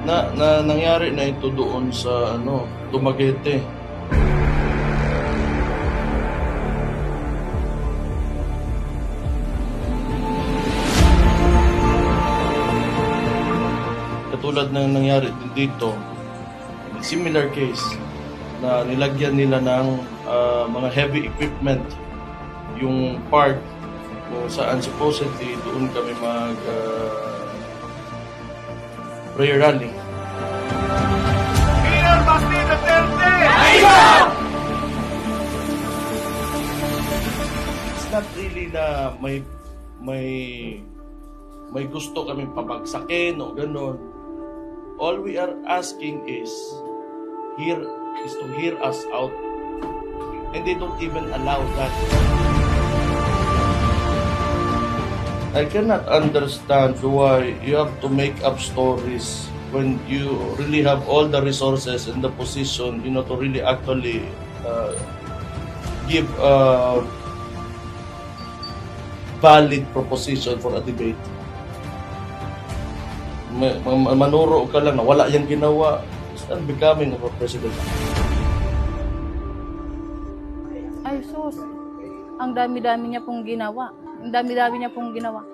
nangyari na ito doon sa Dumaguete. Katulad ng nangyari dito, similar case na nilagyan nila ng mga heavy equipment yung part kung saan supposedly doon kami mag prayer rally. It's not really na may gusto kami pabagsakin o gano'n. All we are asking is to hear us out. And they don't even allow that. I cannot understand why you have to make up stories when you really have all the resources and the position, to really actually give a valid proposition for a debate. Manuro ka lang na wala yung ginawa. It's not becoming of a president. Ay, sus. Ang dami-dami niya pong ginawa.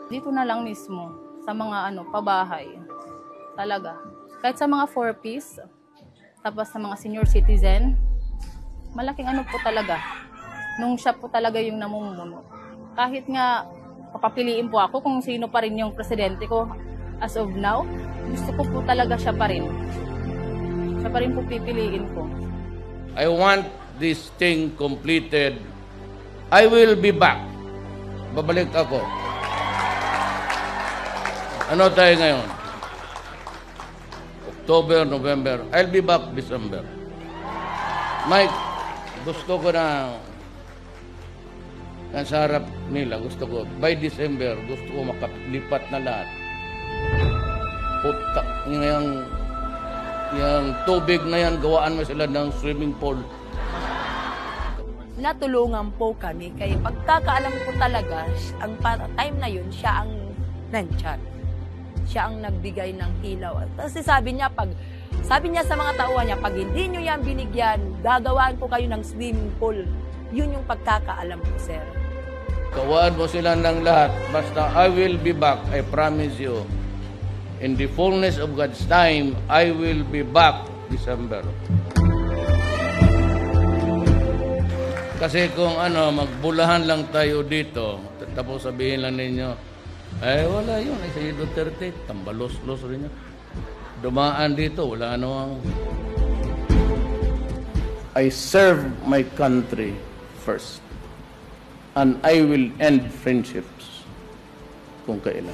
Dito na lang mismo, sa mga pabahay. Talaga. Kahit sa mga 4Ps, tapos sa mga senior citizen, malaking po talaga. Nung siya po talaga yung namumuno. Kahit nga, papapiliin po ako kung sino pa rin yung presidente ko as of now, gusto ko po talaga siya pa rin. Siya pa rin po pipiliin ko. I want this thing completed. I will be back. Babalik ako. Ano tayo ngayon? October, November. I'll be back December. Mike, gusto ko na sa harap nila, gusto ko, by December, gusto ko makalipat na lahat. Putak, yung tubig na yan, gawaan mo sila ng swimming pool. Natulungan po kami, kaya pagkakaalam ko talaga, ang time na yun, siya ang nandyan. Siya ang nagbigay ng ilaw. Kasi sabi niya sa mga tauhan niya, pag hindi niyo yan binigyan, gagawaan ko kayo ng swimming pool. Yun yung pagkakaalam ko, sir. Gawaan mo sila ng lahat. Basta I will be back, I promise you. In the fullness of God's time, I will be back December. Kasi kung magbulahan lang tayo dito, tapos sabihin lang ninyo, wala yun, si Duterte, tambalos-los rin yun. Dumaan dito, wala I serve my country first. And I will end friendships kung kailan.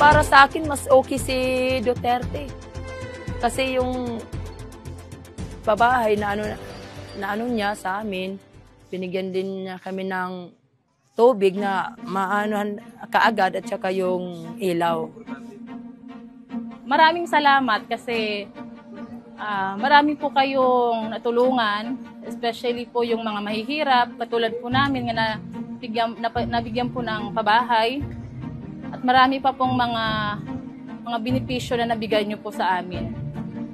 Para sa akin, mas okay si Duterte. Kasi yung pabahay na niya sa amin, binigyan din niya kami ng tubig na maanohan kaagad at saka yung ilaw. Maraming salamat kasi marami po kayong natulungan, especially po yung mga mahihirap, katulad po namin na nabigyan po ng pabahay. At marami pa pong mga benepisyo na nabigay niyo po sa amin.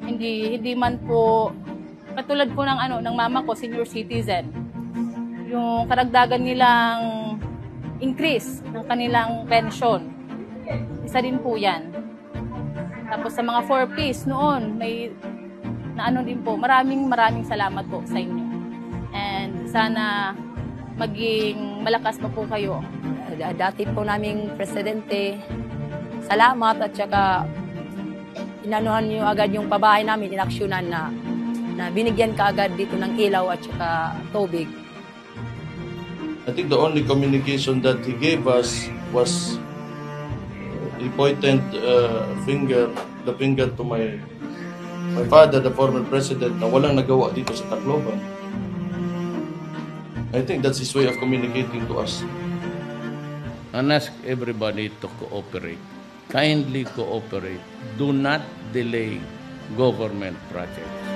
Hindi man po katulad po ng mama ko, senior citizen. Yung karagdagan nilang increase ng kanilang pension. Isa din po 'yan. Tapos sa mga 4Ps noon, may din po. Maraming salamat po sa inyo. And sana maging malakas pa po kayo. Dati po naming presidente, salamat at saka inanuhan niyo agad yung pabahay namin, inaksyonan na binigyan ka agad dito ng ilaw at saka tubig. I think the only communication that he gave us was he pointed the finger to my father, the former president, na walang nagawa dito sa Tacloban. I think that's his way of communicating to us. And ask everybody to cooperate. Kindly cooperate. Do not delay government projects.